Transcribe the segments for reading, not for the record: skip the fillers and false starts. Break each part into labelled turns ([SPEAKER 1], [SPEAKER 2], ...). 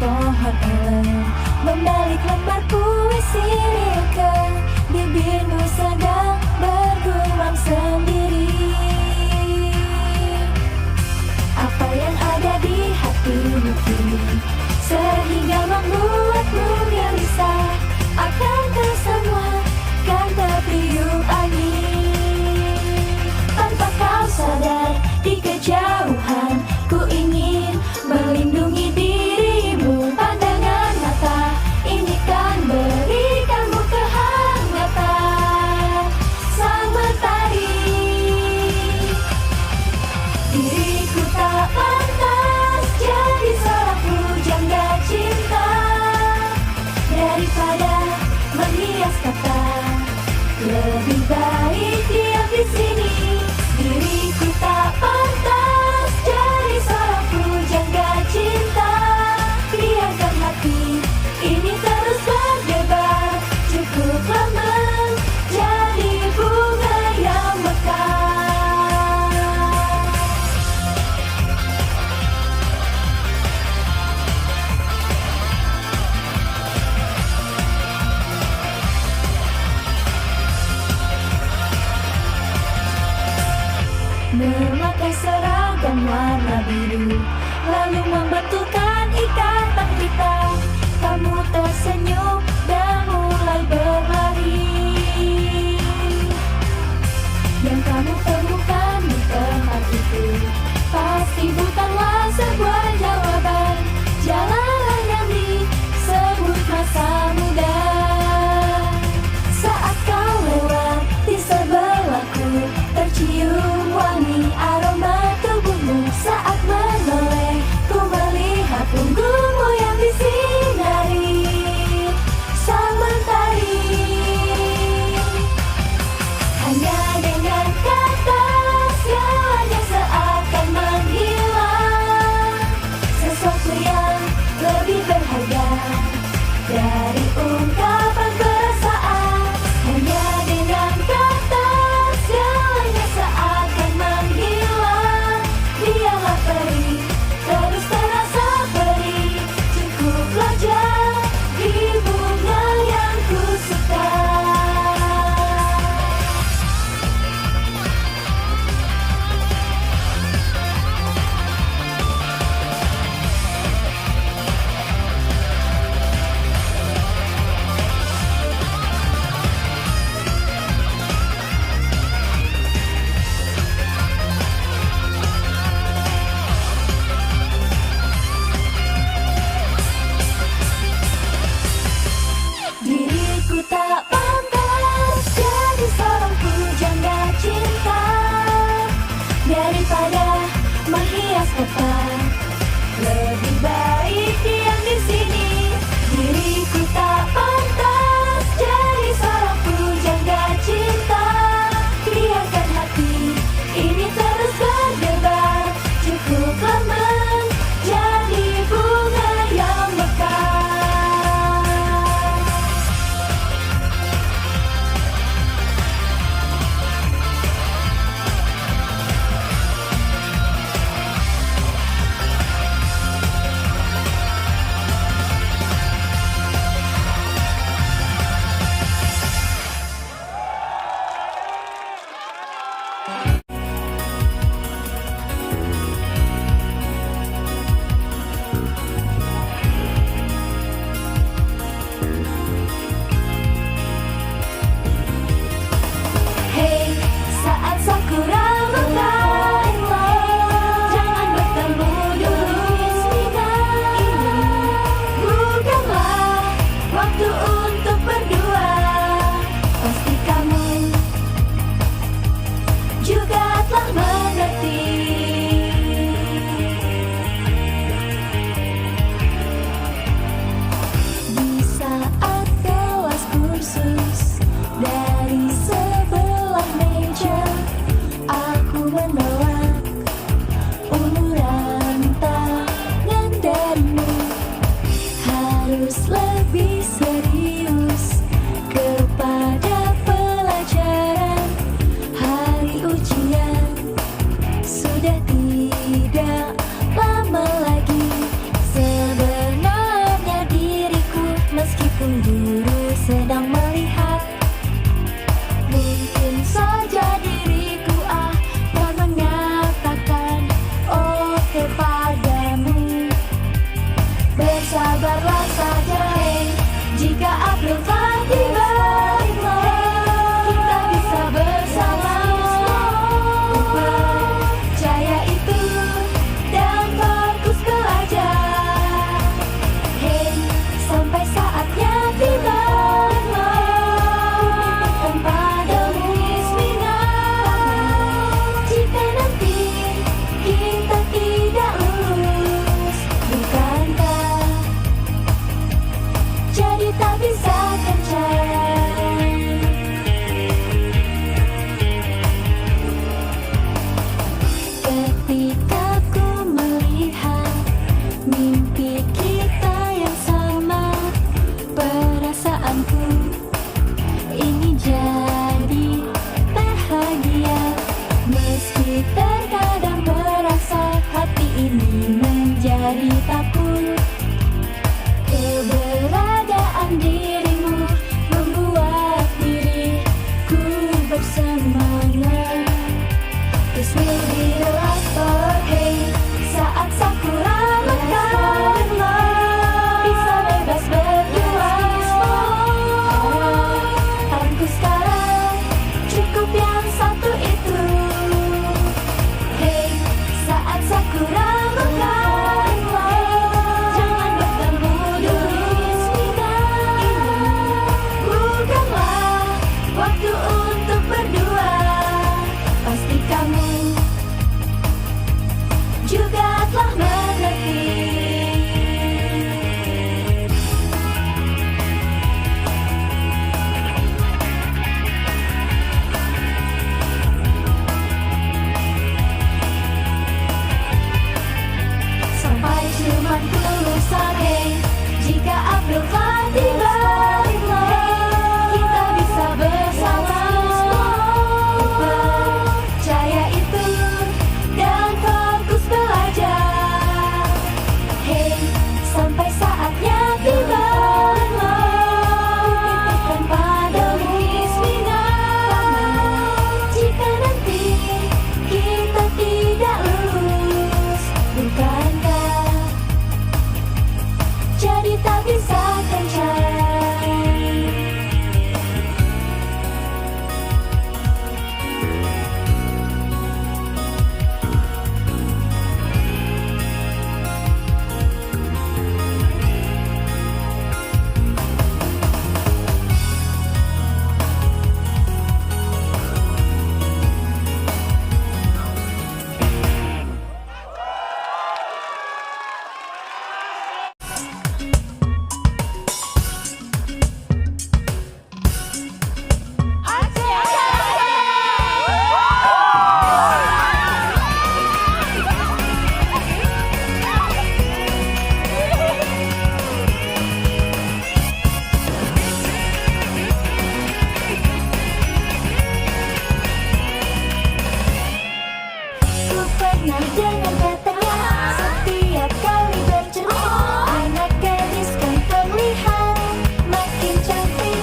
[SPEAKER 1] pohon elem, membalik lembar puisi rilke. Bibirmu sedang bergumam sendiri. Apa yang ada di hatimu kini, sehingga membuatmu gelisah? Akankah semua kan tertiup angin? Tanpa kau sadar, di kejauhan ku ingin melindungi dirimu. Pandangan mata ini kan berikanmu kehangatan sang mentari. Diriku tak pantas jadi seorang pujangga cinta. Daripada menghias kata, lebih baik diam di sini. Diriku tak pantas jadi seorang pujangga cinta. Biarkan hati ini terus berdebar. Cukuplah menjadi bunga yang mekar. Memakai seragam warna biru, lalu membetulkan ikatan kita. Kamu tersenyum dan mulai berlari. Yang kamu temukan di tempat itu pasti bukanlah sebuah jawaban. Jalan yang disebut masa muda. Saat kau lewat di sebelahku, tercium wangi aroma tubuhmu. Saat menoleh, ku melihat punggungmu yang disinari sang mentari. Hanya dengan kata segalanya seakan menghilang. Sesuatu yang lebih berharga dari ungkapan perasaan. Hanya dengan kata segalanya seakan menghilang. Biarlah perih, terus terasa perih. Cukuplah jadi bunga yang ku suka. Diriku tak pantas jadi seorang pujangga cinta. Daripada menghias kata, lebih baik diam di sini. Diriku tak pantas jadi seorang pujangga cinta. Biarkan hati ini terus berdebar. Cukuplah menjadi bunga yang mekar. Ketika ku melihat mimpi kita yang sama, perasaanku ingin jadi bahagia. Meski terkadang merasa hati ini menjadi takut, keberadaan dirimu membuat diriku bersemangat. This will be the last birthday, saat sakura mekar, bisa bebas berdua. Harapanku sekarang cukup yang satu itu. Hey, saat sakura mekar, jangan bertemu dulu. Bukanlah waktu untuk berdua. Pasti kamu juga telah mengerti. Sampai cuma tulisan, hey, jika April telah tiba, kita bisa bersama. Percaya itu dan fokus belajar. Hey, sampai saatnya tiba, titipkan padamu jika nanti kita tidak lulus. Bukankah jadi tak bisa kencan? Ku pernah dengar katanya, setiap kali bercermin, anak gadis kan terlihat makin cantik.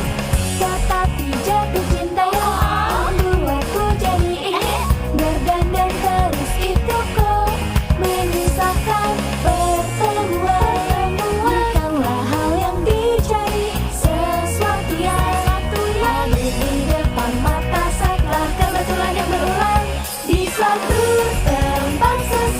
[SPEAKER 1] Tetapi jatuh cinta yang membuatku jadi ingin berdandan terus, itu kok menyusahkan. Pertemuan bukanlah hal yang dicari, sesuatu yang hadir di depan mata saatlah kebetulan yang berulang di suatu tempat.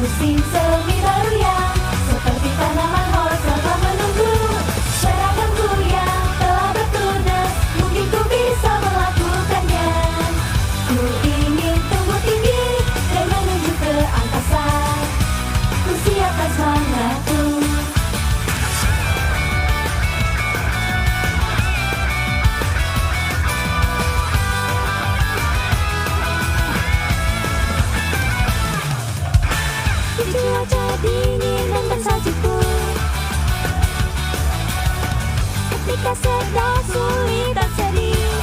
[SPEAKER 1] Musim semi baru yang seperti tanaman sama menunggu. Seragam yang telah bertunas, mungkin ku bisa melakukannya. Ku ingin tumbuh tinggi dan menuju ke angkasa. Ku siapkan semangatku. Cuaca dingin dan bersalju pun, ketika sedang sulit dan sedih,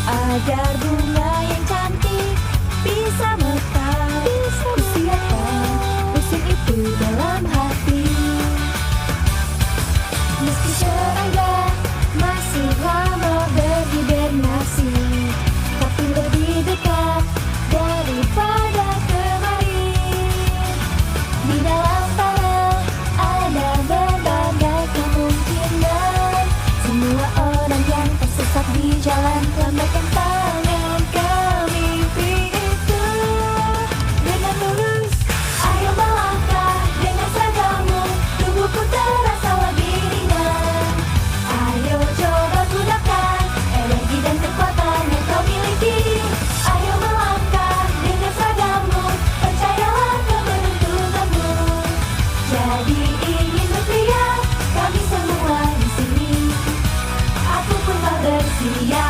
[SPEAKER 1] agar bunga yang cantik bisa mekar, ku siapkan musim itu dalam hati. Meski serangga masih lama berhibernasi, tapi lebih dekat daripada kemarin. Di dalam tanah ada berbagai kemungkinan. Semua orang yang tersesat di jalan, lambaikan tangan ke mimpi itu. Dengan lurus, ayo melangkah dengan seragammu. Tubuhku terasa lebih ringan. Ayo coba gunakan energi dan kekuatan yang kau miliki. Ayo melangkah dengan seragammu, percayalah keberuntunganmu. Jadi ingin berteriak, kami semua di sini. Aku pun tak bersedia.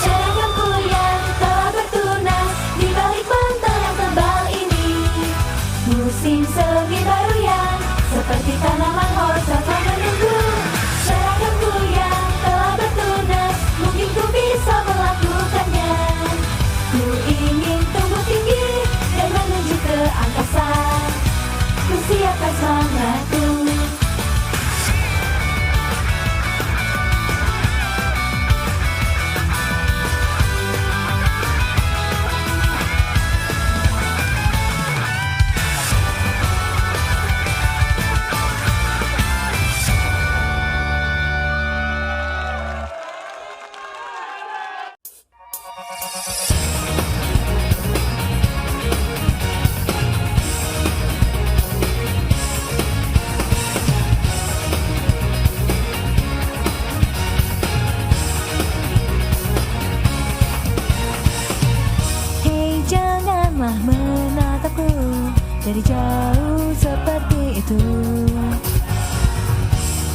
[SPEAKER 1] Seragamku yang telah bertunas di balik mantel yang tebal ini. Musim semi baru yang seperti tanaman sama menunggu. Seragamku yang telah bertunas, mungkin ku bisa melakukannya. Ku ingin tumbuh tinggi dan menuju ke angkasa. Ku siapkan semangatku. Hei, janganlah menatapku dari jauh seperti itu.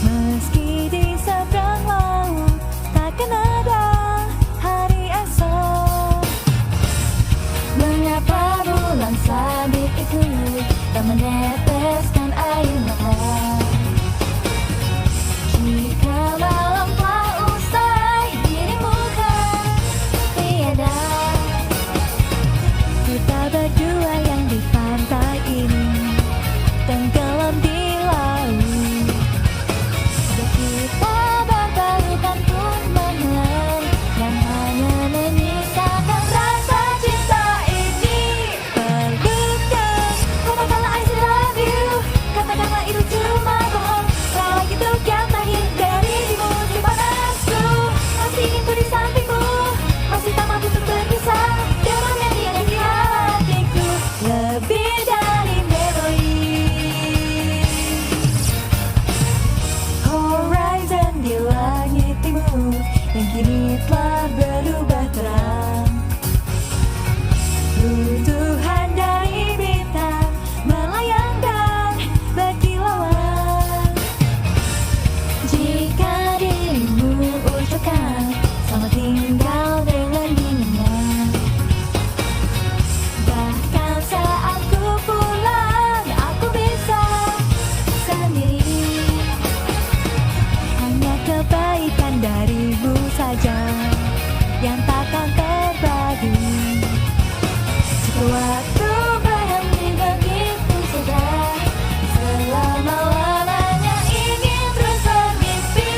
[SPEAKER 1] Meski di seberang laut takkan ada hari esok. Mengapa bulan sabit itu tak meneteskan air mata? Jika malam telah usai, dirimu kan tiada. Kita berdua yang di pantai ini tenggelam di laut. Kita berbalukan pun menang, yang hanya menyisakan rasa cinta ini. Pelukkan, katakanlah I still love you. Katakanlah itu cuma bohong. Kalau gitu kita hindarimu di panasku. Masih ingin ku di sampingmu, masih tak mampu untuk berpisah. Demamnya tiada di hatiku, lebih dari memori. Horizon di langit timur yang kini telah berubah terang. Runtuhan dari bintang melayang dan berkilauan. Jika dirimu ucapkan selamat tinggal dengan dinginnya, bahkan saat ku pulang aku bisa sendiri. Hanya kebaikan darimu saja yang takkan terbagi. Jika waktu berhenti begitu saja, selama-lamanya ingin terus bermimpi.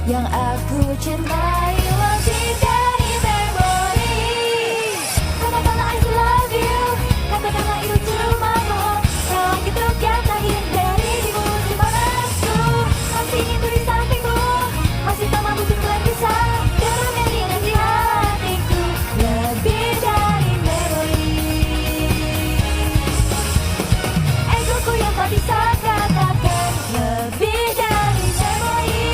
[SPEAKER 1] yang aku cintai lebih dari memori. Katakanlah I still love you, katakanlah itu cuma bohong. Kalau gitu kita hindari di musim panasku. Masih itu di sampingku, masih tak mampu untuk berpisah. Dermeni di hatiku lebih dari memori. Egoku yang tak bisa katakan lebih dari memori.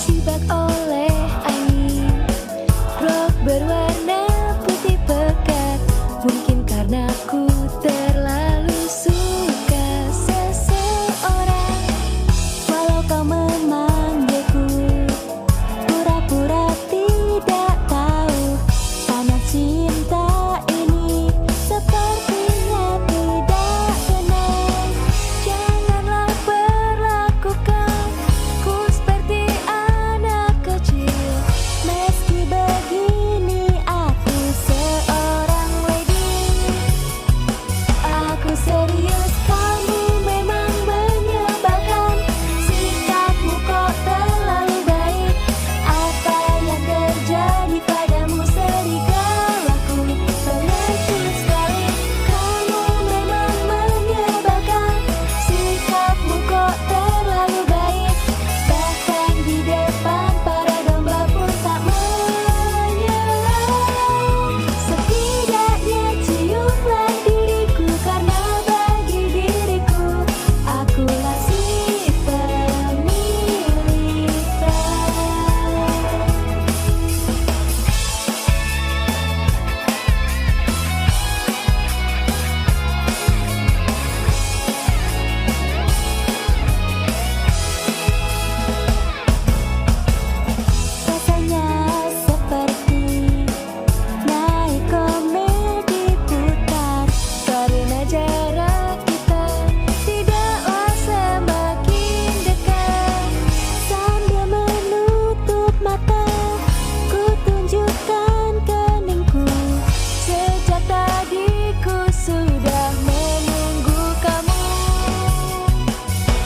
[SPEAKER 1] Terjebak oleh angin, rok berwarna putih pekat. Mungkin karena ku terlalu suka seseorang. Walau kau memanggilku, pura-pura tidak tahu. Panas cinta ini sepertinya tidak benar. Janganlah perlakukan ku seperti anak kecil. Meski begini aku seorang lady. Aku serius, kamu memang menyebalkan. Sikapmu kok terlalu baik. Apa yang terjadi padamu serigala? Aku pengecut sekali. Kamu memang menyebalkan. Sikapmu kok terlalu baik. Bahkan di depan para domba pun tak menyerah. Setidaknya ciumlah diriku, karena bagi diriku akulah si pemilik rasanya seperti naik komedi putar. Karena jarak kita tidaklah semakin dekat. Sambil menutup mata, ku tunjukkan keningku. Sejak tadi ku sudah menunggu kamu.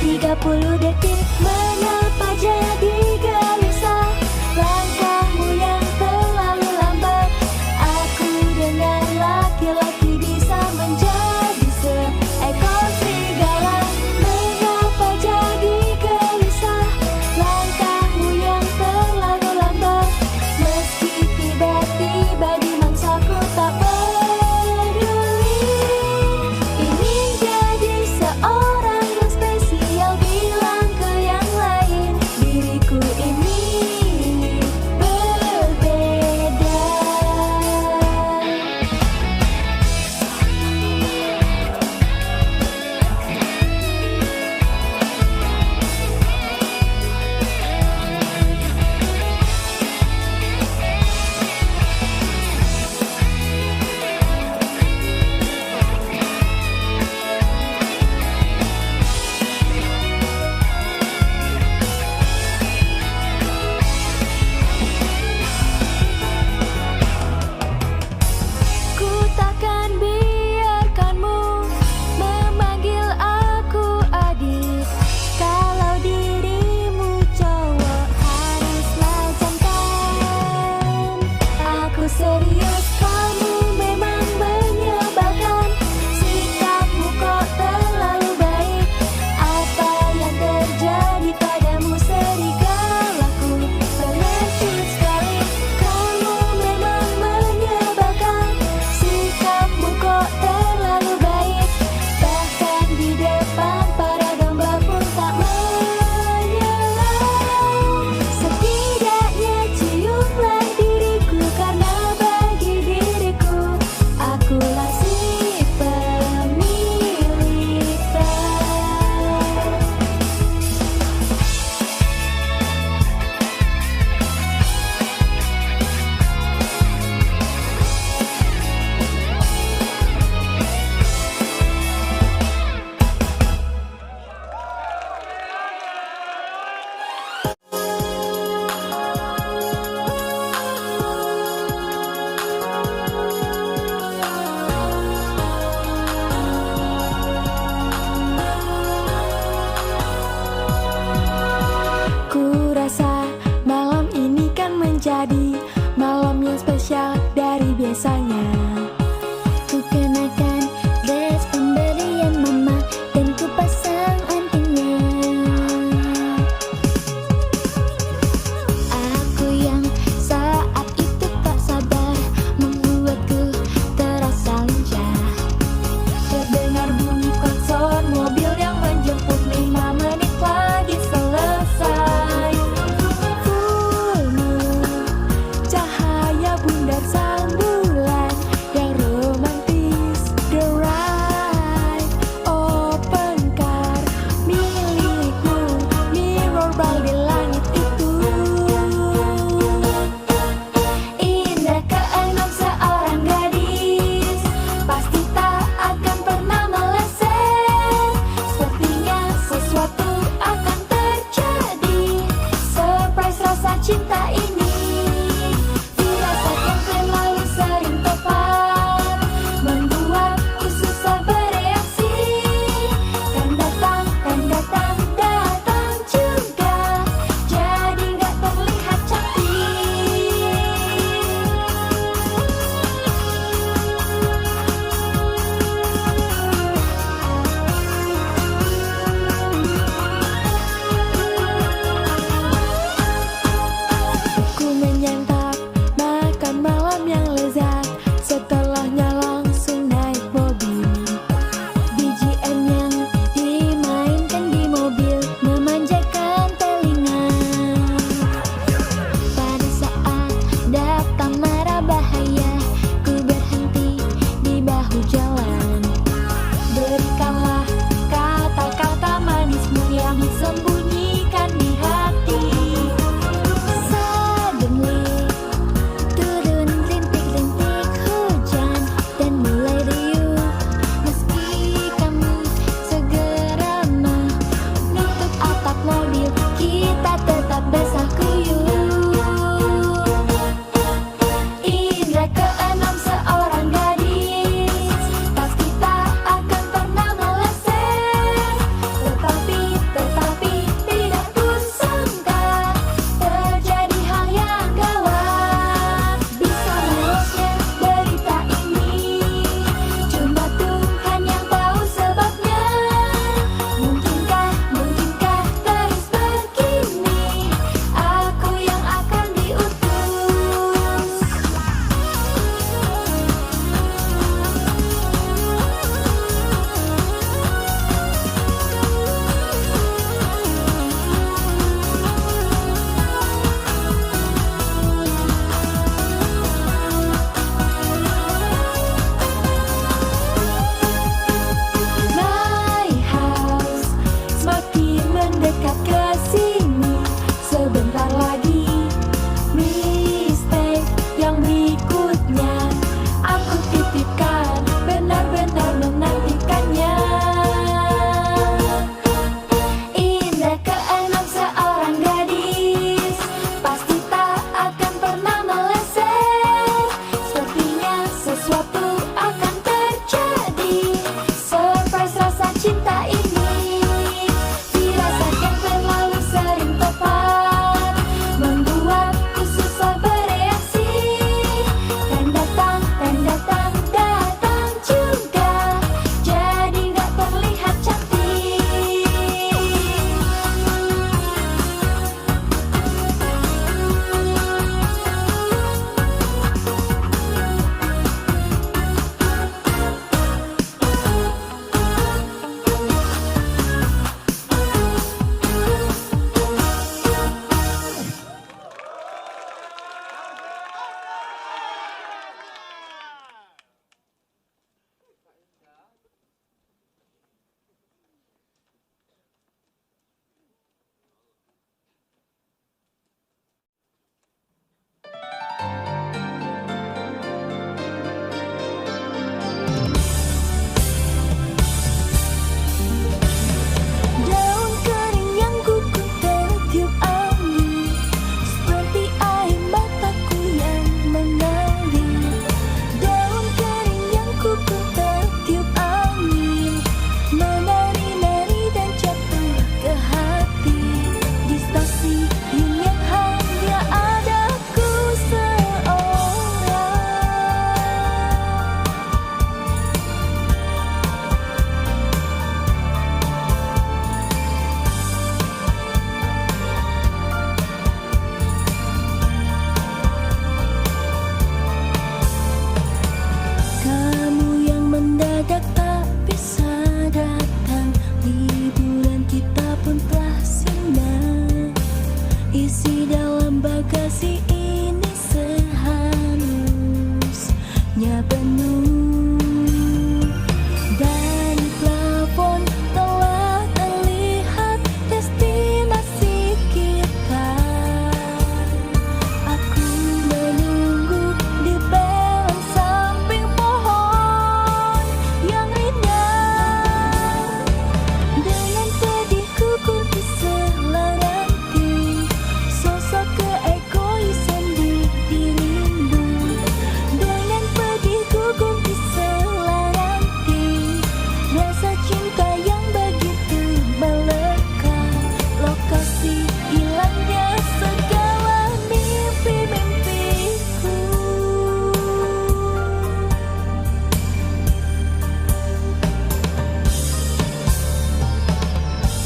[SPEAKER 1] 30 detik, mengapa jadi gelisah? Langkahmu yang terlalu lambat. Aku dengan laki-laki bisa menjadi seekor serigala. Mengapa jadi gelisah? Langkahmu yang terlalu lambat. Meski tiba-tiba dimangsaku tak peduli. Ingin jadi seorang yang spesial bila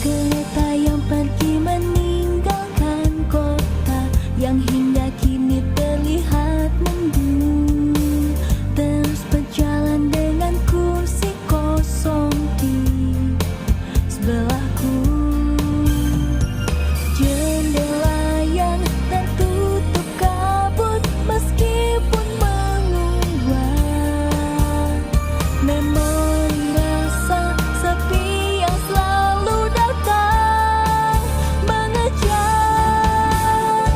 [SPEAKER 1] Kereta yang pergi meninggalkan kota yang hingga kini terlihat mendung, terus berjalan dengan kursi kosong di sebelahku. Jendela yang tertutup kabut meskipun menguat, memori rasa sepi yang selalu datang mengejar.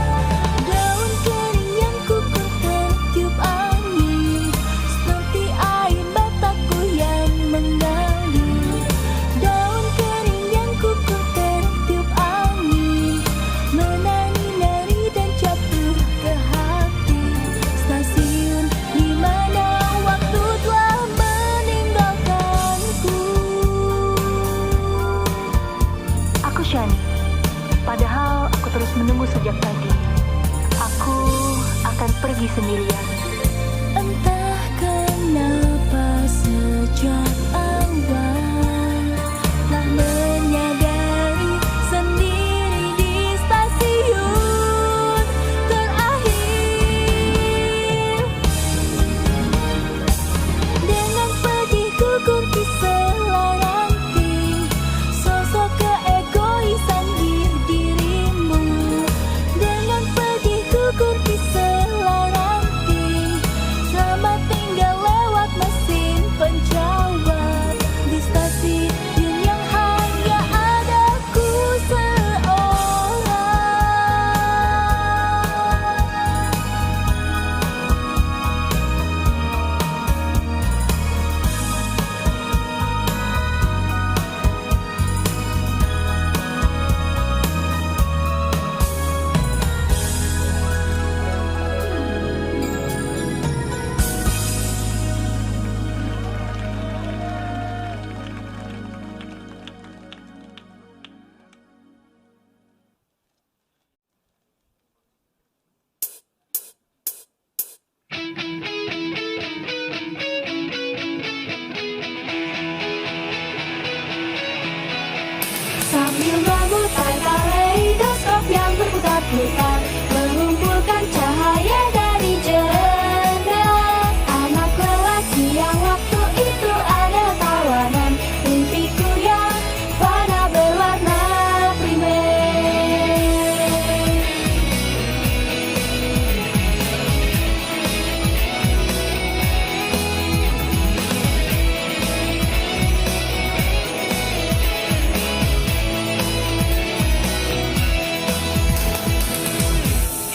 [SPEAKER 1] Daun kering yang gugur tertiup angin, seperti air mataku yang mengalir. Daun kering yang gugur tertiup angin, menari-nari dan jatuh ke hati. Stasiun di mana waktu telah meninggalkanku. Aku Shani, padahal aku terus menunggu sejak tadi. Aku akan pergi sendirian. Entah kenapa sejak awal telah menyadari sendiri di stasiun terakhir. Dengan pedihku kunci selai ranting, sosok keegoisan di dirimu. Dengan pedihku kunci selai ranting, selamat tinggal lewat mesin penjawab di stasiun yang hanya adaku seorang. Sambil memutar kaleidoskop yang berputar-putar, mengumpulkan cahaya dari jendela. Anak lelaki yang waktu itu adalah tawanan mimpiku yang fana berwarna primer.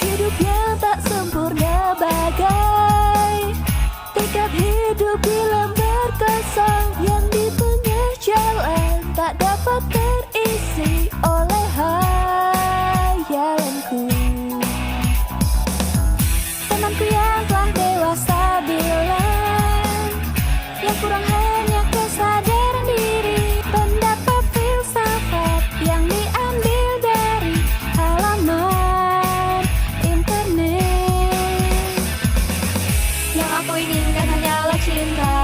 [SPEAKER 1] Hidup yang tak sempurna bagai tekad hidup di lembar kosong yang di tengah jalan tak dapat terisi oleh hayalanku. Temanku yang telah dewasa bilang, yang kurang hanya kesadaran diri, pendapat filsafat yang diambil dari halaman internet. Yang aku inginkan hanyalah cinta.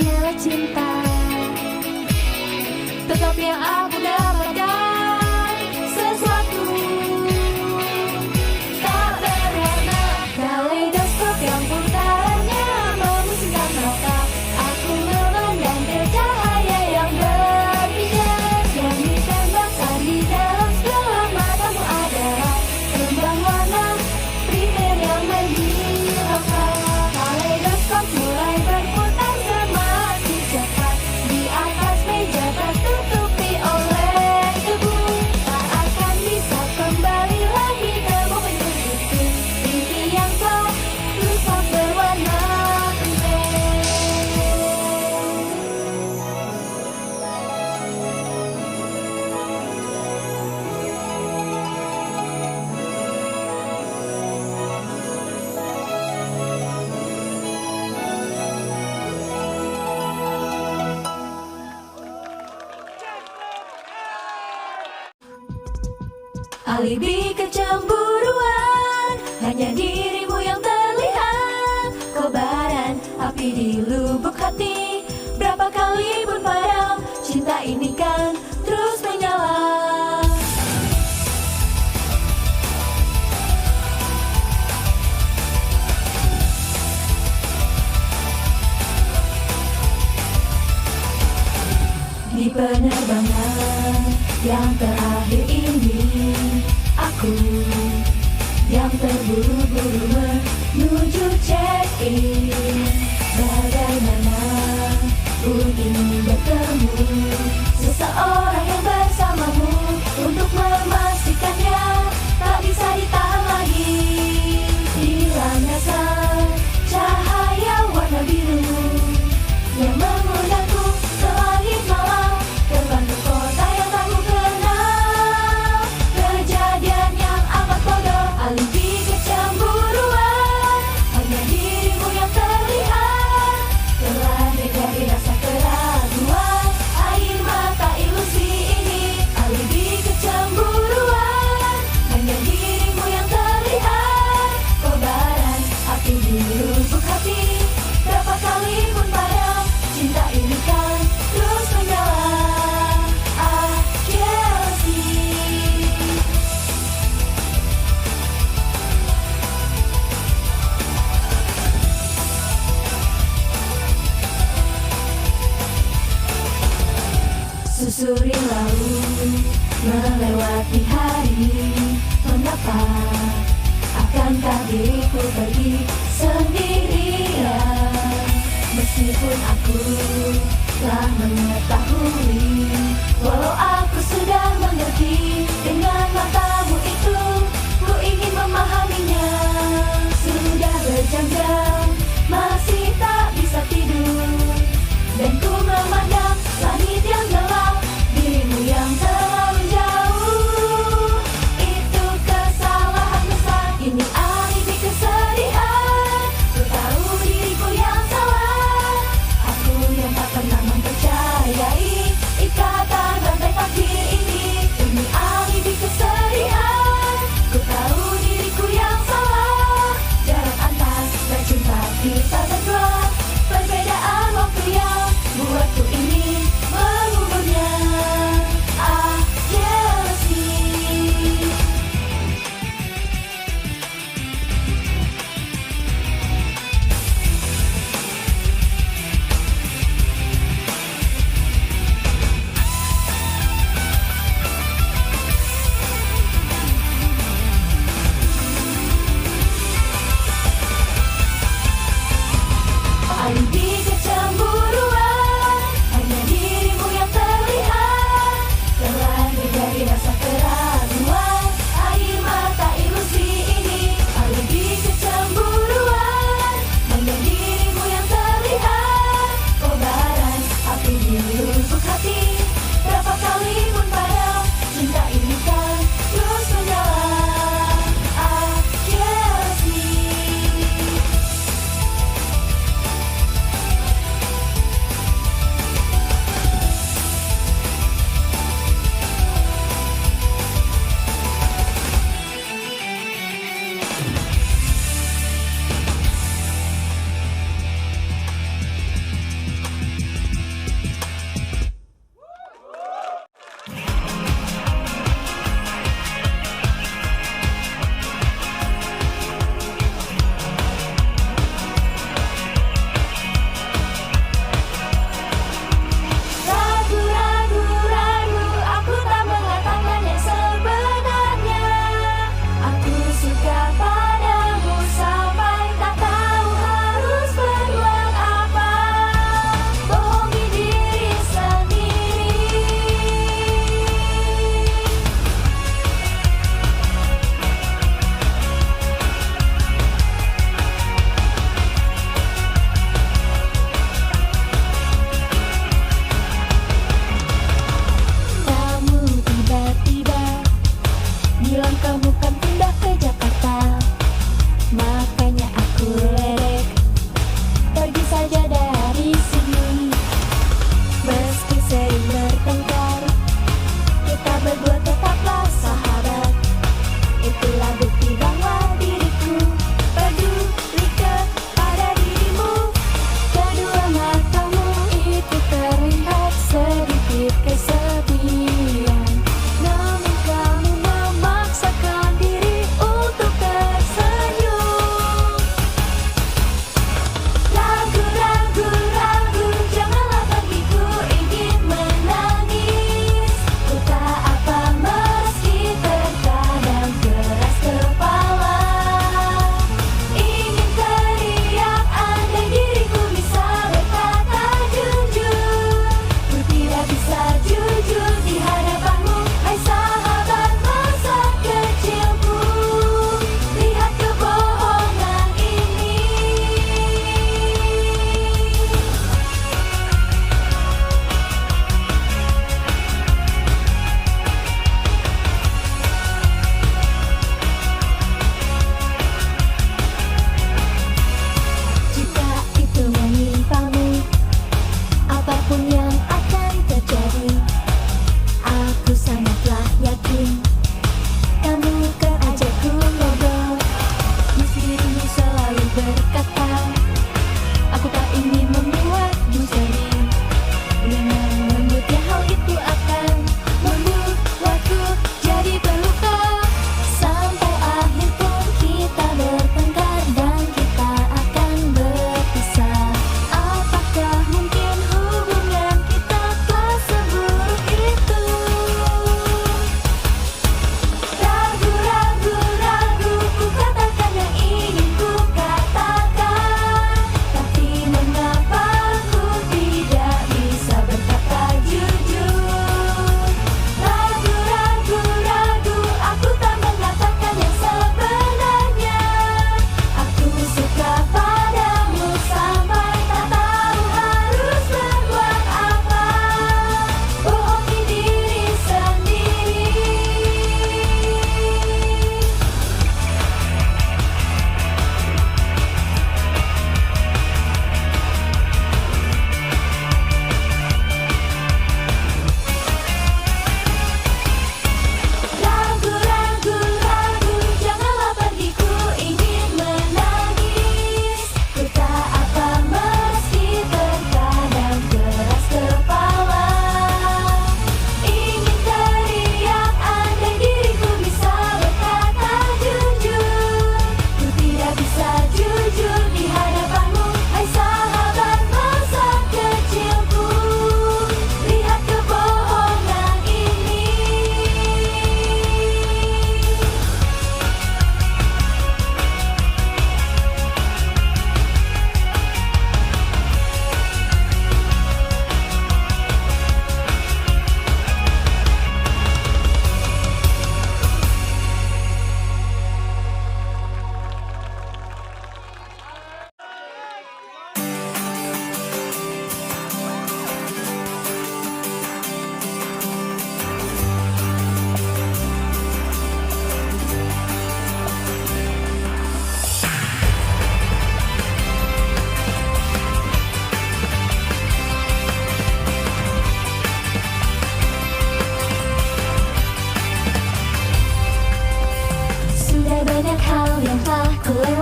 [SPEAKER 1] hanyalah cinta. Tetap yang aku dapatkan sesuatu tak berwarna, kaleidoskop yang putarannya memusingkan mata. Aku memandang ke cahaya yang berpindah, yang ditembakkan di dalam sebelah matamu adalah kembang warna primer yang menghilangkan. Kaleidoskop mulai berputar semakin cepat di atas meja tertutupi oleh debu. Tak akan bisa kembali lagi ke momen itu. Mimpi yang telah rusak berwarna primer. Alibi kecemburuan, hanya dirimu yang terlihat. Kobaran api di lubuk hati, berapa kali pun padam, cinta ini kan terus menyala. Di penerbangan yang terakhir ini, aku yang terburu-buru menuju check-in. Bagaimana pun ingin bertemu seseorang yang bersamamu, untuk memastikannya tak bisa ditahan lagi. Hilangnya sang cahaya warna biru yang mengundangku ke langit malam, terbang ke kota yang tak ku kenal. Kejadian yang amat bodoh, alibi kecemburuan, hanya dirimu yang terlihat. Telah menjadi rasa keraguan, air mata ilusi ini. Alibi kecemburuan, hanya dirimu yang terlihat. Kobaran api di lubuk hati, berapa kali pun padam, cinta ini kan terus menyala. Ah, jealousy. Susuri laut, melewati hari, mengapa akankah diriku pergi sendirian? Meskipun aku telah mengetahui, walau aku sudah mengerti, dengan matamu itu ku ingin memahaminya. Sudah berjam-jam masih tak bisa tidur, dan ku memandang langit yang gelap, dirimu yang terlalu jauh. Itu kesalahan besar, ini alibi kesedihan. Ku tahu diriku yang salah, aku yang tak pernah mempercayai ikatan rantai takdir ini. Ini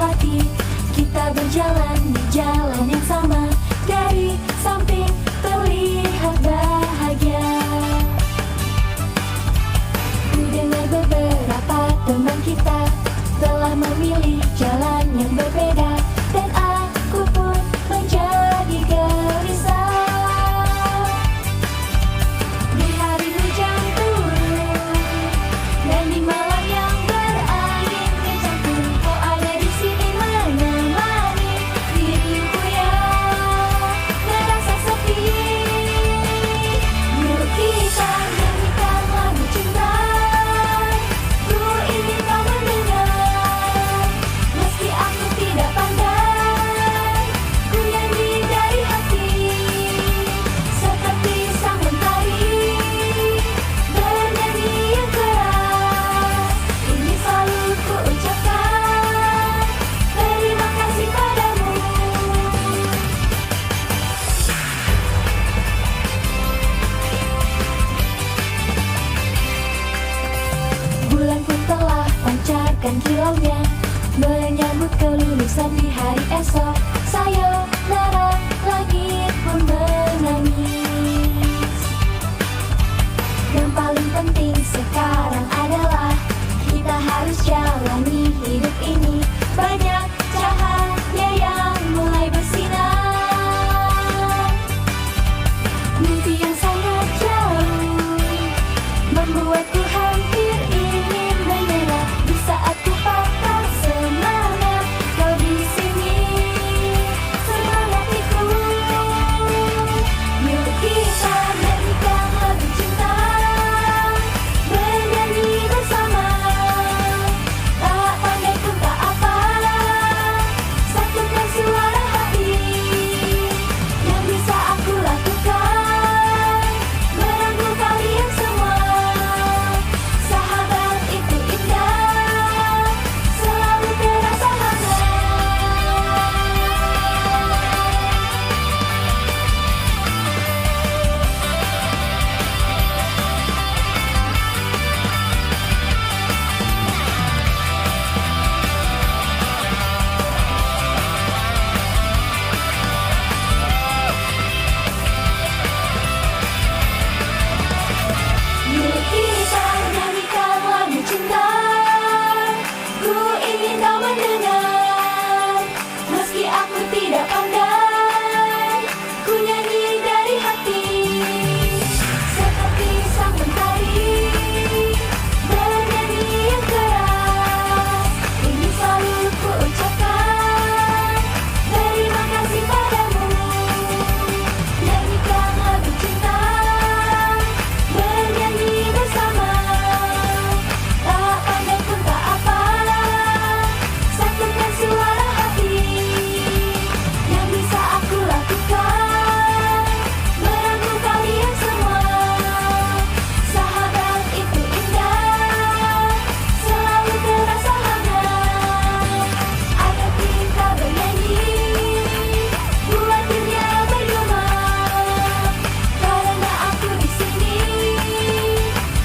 [SPEAKER 1] lewati. Kita berjalan di jalan yang sama, dari samping terlihat bahagia. Ku dengar beberapa teman kita telah memilih jalan yang berbeda, dan aku pun menjadi gelisah. Di hari hujan turun dan di malam yang berangin kencang pun kau ada di sini menemani diriku yang merasa sepi. Yuk kita nyanyikan lagu cinta, ku ingin kau mendengar. Meski aku tidak pandai, ku nyanyi dari hati, seperti sang mentari bernyanyi yang keras. Ini selalu ku ucapkan terima kasih padamu. Bulan pun telah pancarkan kilaunya, menyambut kelulusan di hari esok. Sayonara, langit pun menangis. Yang paling penting sekarang adalah kita harus jalani hidup ini. Banyak cahaya yang mulai bersinar. Mimpi yang sangat jauh membuatku hampir ingin menyerah. Di saat ku patah semangat, kau di sini semangatiku. Yuk kita nyanyikan lagu cinta, bernyanyi bersama. Tak pandai pun tak apa, satukan suara hati. Yang bisa aku lakukan merangkul kalian semua. Sahabat itu indah, selalu terasa hangat. Yuk kita nyanyikan lagu cinta, ku ingin kau mendengar. Meski aku tidak pandai, ku nyanyi dari hati, seperti sang mentari bernyanyi yang keras. Ini selalu ku ucapkan terima kasih padamu. Nyanyikan lagu cinta, bernyanyi bersama. Tak pandai pun tak apa, satukan suara hati. Yang bisa aku lakukan merangkul kalian semua. Sahabat itu indah, selalu terasa hangat. Ayo kita bernyanyi, buat dunia bergema. Karena aku di sini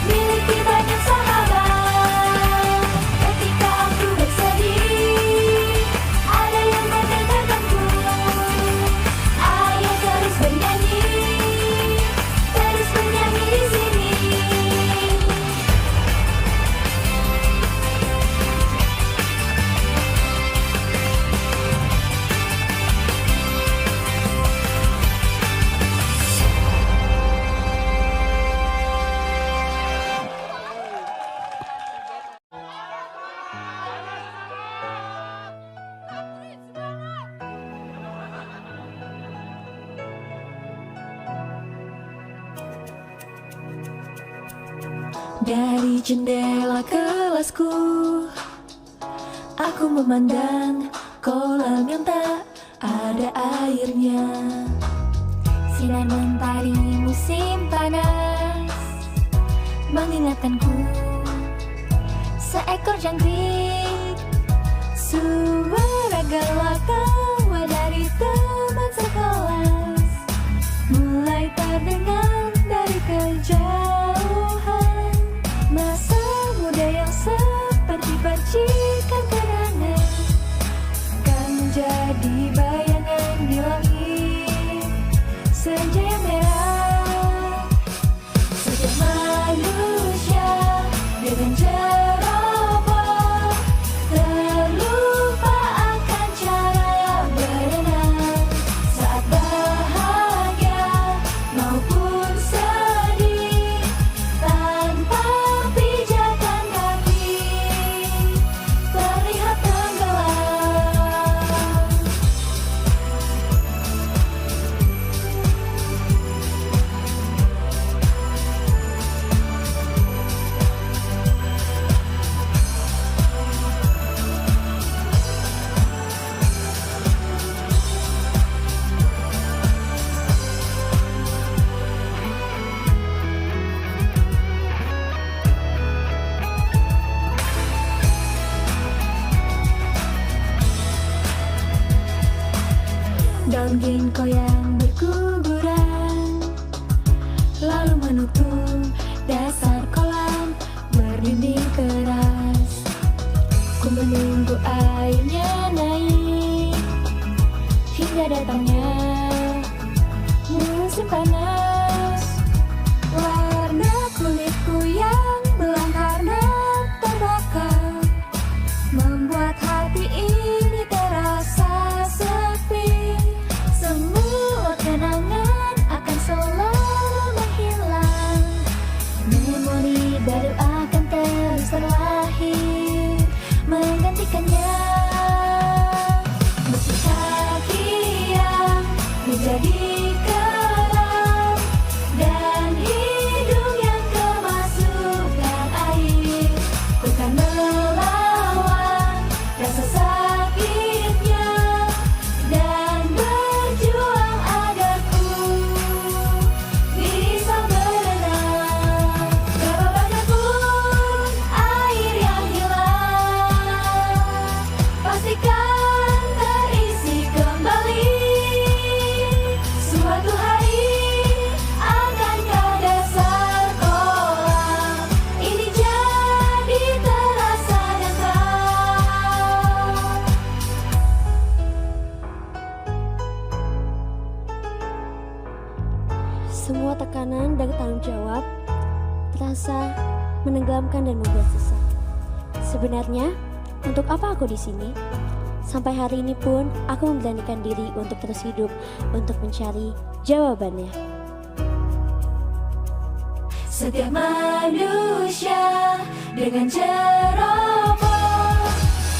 [SPEAKER 1] miliki banyak sahabat. Ketika aku bersedih, ada yang mendengarkanku. Ayo terus bernyanyi di sini. Dari jendela kelasku, aku memandang kolam yang tak ada airnya. Sinar mentari musim panas mengingatkanku seekor jangkrik. Suara galak tawa dari teman sekelas mulai terdengar dari kejauhan. Masa muda yang seperti percikan kenangan menjadi bayangan di langit senja yang merah. Setiap manusia dengan ceroboh terlupa akan cara berenang saat bahagia maupun sedih, tanpa pijakan kaki terlihat tenggelam. Daun ginkgo yang berguguran lalu menutup dasar kolam berdinding keras. Ku menunggu airnya naik hingga datangnya musim panas. Warna kulitku yang belang karena terbakar membuat hati ini terasa sepi. Semua kenangan akan selalu menghilang. Memori baru akan terus terlahir menggantikannya. Meski kaki yang menjadi keram dan hidung yang kemasukan air, ku kan melawan rasa sakitnya dan berjuang agar ku bisa berenang. Berapa banyak pun air yang hilang, pastikan terisi kembali. Suatu hari akan kau dasar kolam ini jadi terasa dekat.
[SPEAKER 2] Semua tekanan dan tanggung jawab terasa menenggelamkan dan membuat sesak. Sebenarnya, untuk apa aku di sini? Sampai hari ini pun aku memberanikan diri untuk terus hidup untuk mencari jawabannya.
[SPEAKER 1] Setiap manusia dengan ceroboh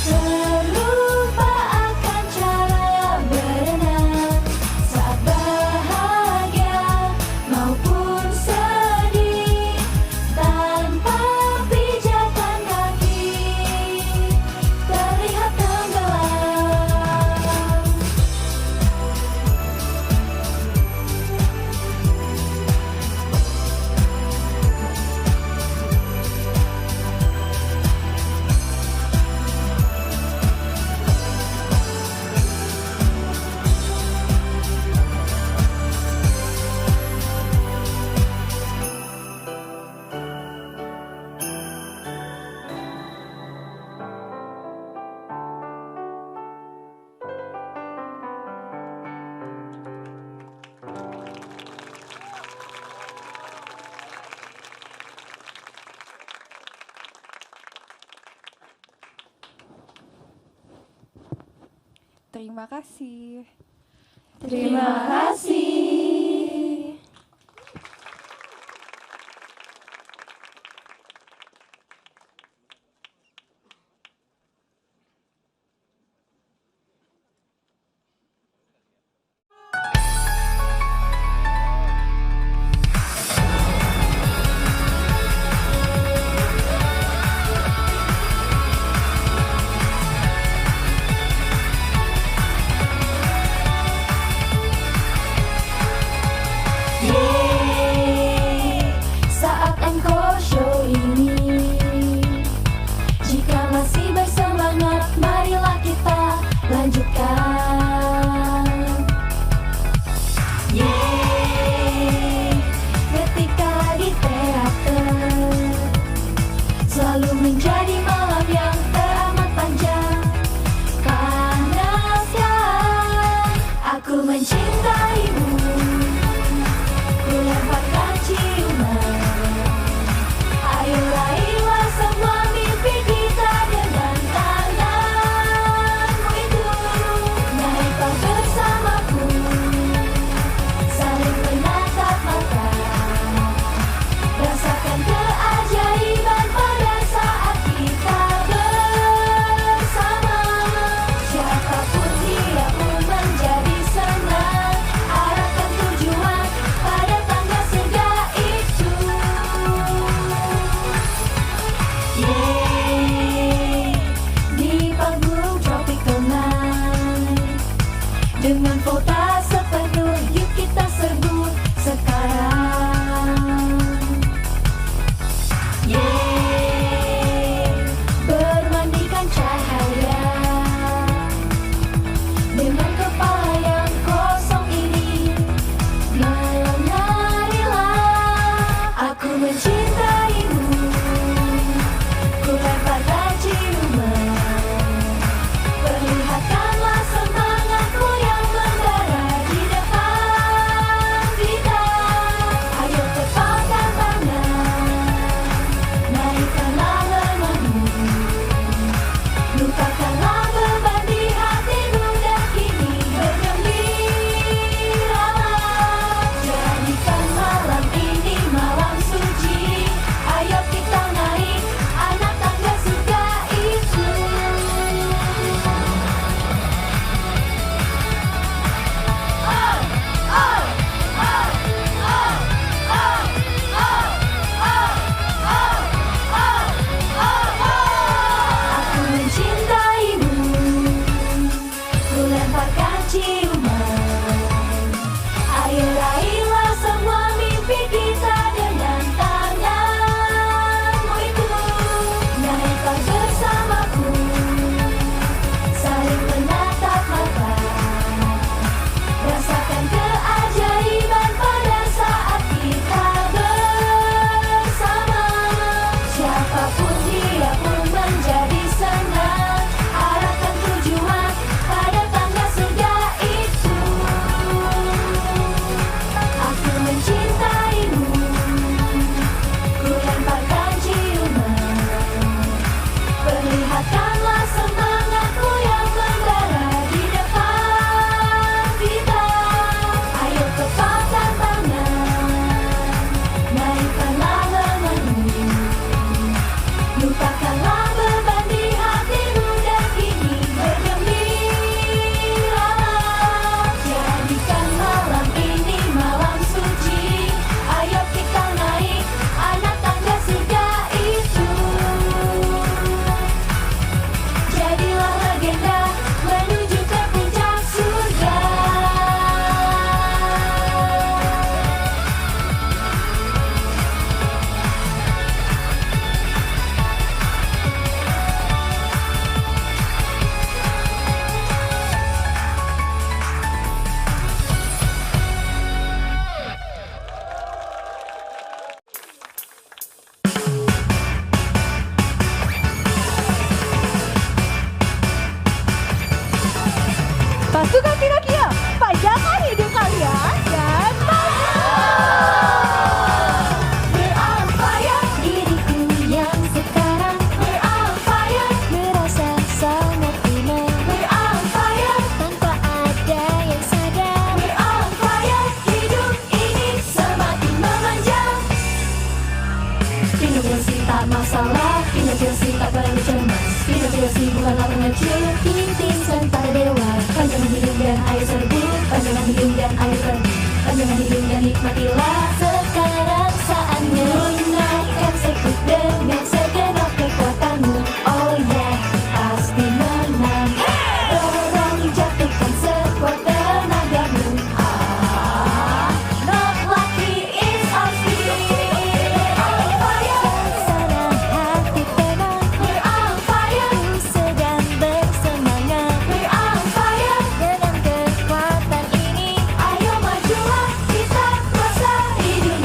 [SPEAKER 1] terlupa akan cara berenang saat bahagia maupun sedih, tanpa pijakan kaki terlihat tenggelam.
[SPEAKER 3] Terima kasih.
[SPEAKER 1] Terima kasih. Dengan kota sepenuh, yuk kita serbu sekarang. Yeay, bermandikan cahaya. Dengan kepala yang kosong ini, malam harilah aku mencintaimu. Ku lemparkan ciuman, perlihatkanlah semangatku yang membara di depan kita. Ayo tepatkan tangan, naikkanlah lenganmu, lupakanlah beban di hatimu dan kini bergembiralah. Jadikan malam ini malam suci. Ayo kita naik anak tangga surga itu. Aku mencintaimu, ku lemparkan ciuman. Ayo raihlah semua mimpi kita dengan tanganmu itu. Naiklah bersamaku, saling menatap mata. Rasakan keajaiban pada saat kita bersama. Siapapun dia pun menjadi senang. Arahkan tujuan pada tangga surga itu. Aku mencintaimu, ku lemparkan ciuman. Perlihatkanlah semangatku yang membara di depan kita. Ayo tepatkan tangan, naikkanlah lenganmu, lupakanlah beban di hatimu dan kini bergembiralah. Jadikan malam ini malam suci. Ayo kita naik anak tangga surga itu. Jadilah legenda menuju ke puncak surga.
[SPEAKER 3] Pasukan Pinocchio, panjangkan hidup kalian dan
[SPEAKER 1] We're on fire, diriku yang sekarang. We're on fire,
[SPEAKER 2] Merasa sangat prima
[SPEAKER 1] we're on fire,
[SPEAKER 2] tanpa ada yang sadar.
[SPEAKER 1] we're on fire. Hidup ini semakin memanjang. Pinocchio tak masalah, Pinocchio tak perlu cemas. Pinocchio bukanlah pengecil, insan pada dewa. Panjangan hidup dan ayo serbu, panjangan hidup dan ayo pergi, panjangan hidup dan nikmatilah. Sekarang saatnya naikkan sekut dengan segenap kekuatanmu. Oh yeah, pasti menang. Dorong jatuhkan sekuat tenagamu. Not lucky is our speed. We're on fire,
[SPEAKER 2] Sana hati tenang,
[SPEAKER 1] we're on fire,
[SPEAKER 2] ku sedang bersemangat.
[SPEAKER 1] we're on fire.
[SPEAKER 2] Dengan kekuatan ini,
[SPEAKER 1] Ayo majulah kita kuasa hidup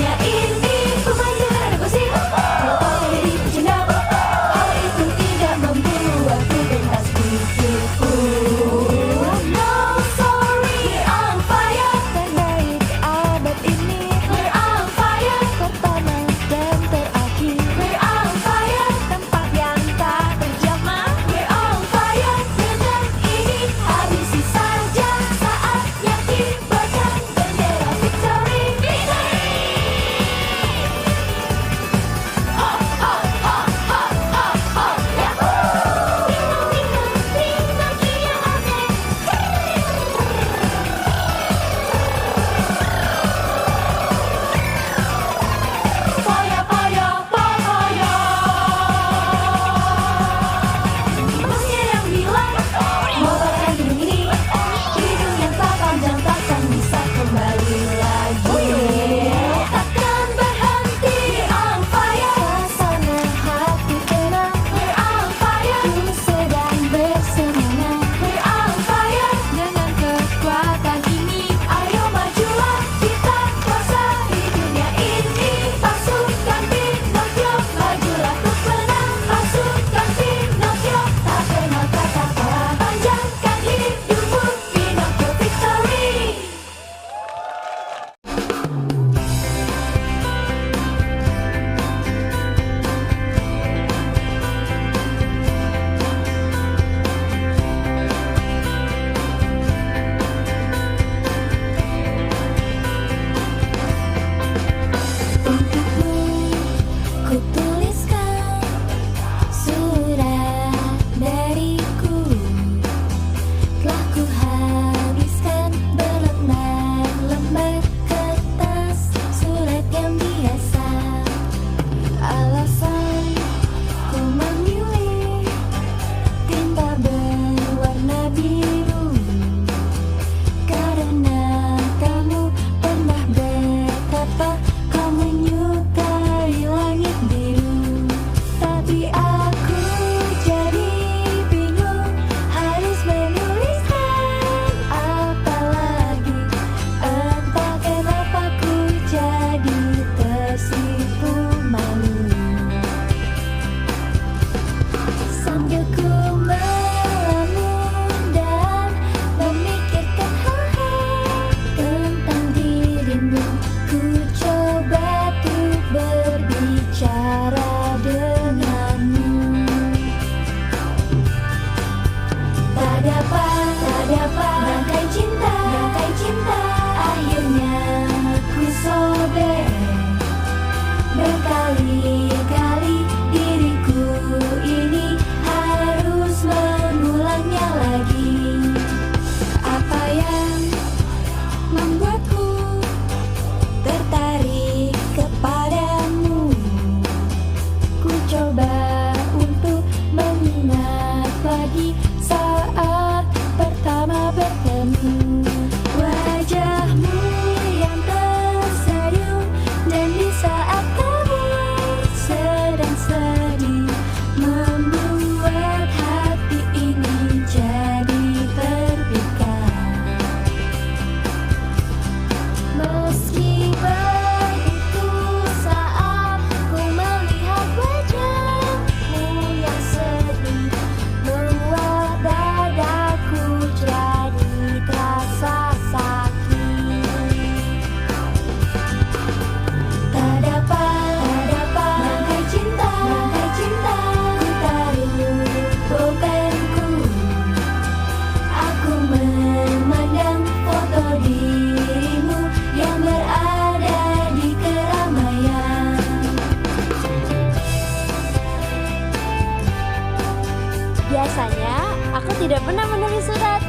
[SPEAKER 2] aku tidak pernah menulis surat.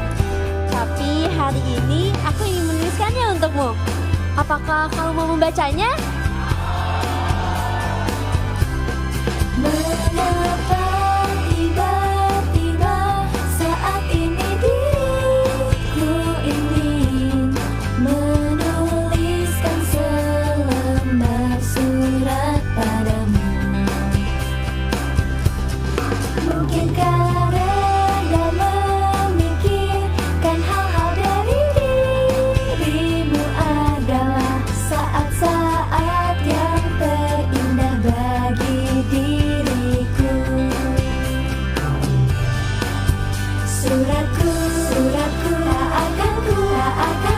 [SPEAKER 2] Tapi hari ini aku ingin menuliskannya untukmu. Apakah kamu mau membacanya?
[SPEAKER 1] Mengapa tiba-tiba saat ini diriku ingin menuliskan selembar surat padamu? Mungkin karena memikirkan hal-hal dari dirimu adalah saat-saat yang terindah bagi diriku. Suratku tak akan